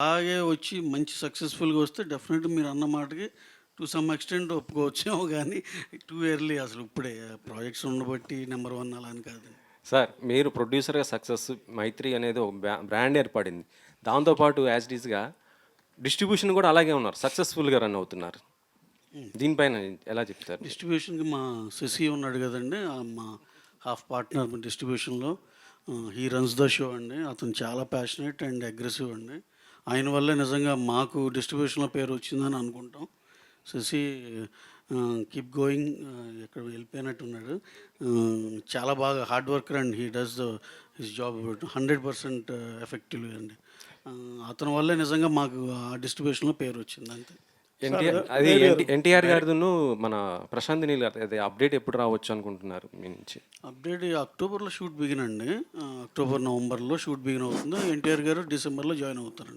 అలాగే వచ్చి మంచి సక్సెస్‌ఫుల్‌గా వస్తే డెఫినెట్‌గా మీరన్న మాటకి టు సమ్ ఎక్స్‌టెంట్ ఒప్పుకోవచ్చేమో గానీ, టూ ఎర్లీ అసలు ఇప్పుడే ప్రాజెక్ట్స్ ఉండబట్టి నంబర్ 1 అలా అని కాదండి. సార్ మీరు ప్రొడ్యూసర్‌గా సక్సెస్ 'మైత్రి' అనేది ఒక బ్రాండ్ ఏర్పడింది. దాంతో పాటు యాజ్ ఇట్ ఈస్‌గా డిస్ట్రిబ్యూషన్ కూడా అలాగే ఉన్నారు. సక్సెస్‌ఫుల్‌గా రన్ అవుతున్నారు. దీనిపైన ఎలా చెప్తారు మీరు? డిస్ట్రిబ్యూషన్‌కి మా శశి ఉన్నాడు గదండీ! మా హాఫ్ పార్ట్నర్ డిస్ట్రిబ్యూషన్‌లో. హీ రన్స్ ద షో అండి. అతను చాలా ప్యాషనేట్ అండ్ అగ్రెసివ్ అండి. ఆయన వల్లే నిజంగా మాకు డిస్ట్రిబ్యూషన్‌లో పేరొచ్చిందని అనుకుంటాం. Shashi keep going. ఎక్కడో వెళ్ళిపోయినట్టున్నాడు. చాలా బాగా hard worker and he does his job 100% ఎఫెక్టివ్‌గా అండి. అతని వల్లే నిజంగా మాకు ఆ డిస్ట్రిబ్యూషన్‌లో పేరొచ్చింది అంతే. ఎన్టీఆర్ అది ఎన్టీఆర్ గారిదును మన ప్రశాంత్ నీల్ గారి అది అప్డేట్ ఎప్పుడు రావచ్చు అనుకుంటున్నారు మీ నుంచి? అప్డేట్ అక్టోబర్‌లో షూట్ బిగిన్ అండి. అక్టోబర్, నవంబర్‌లో షూట్ బిగిన్ అవుతుంది. ఎన్టీఆర్ గారు డిసెంబర్‌లో జాయిన్ అవుతారండి.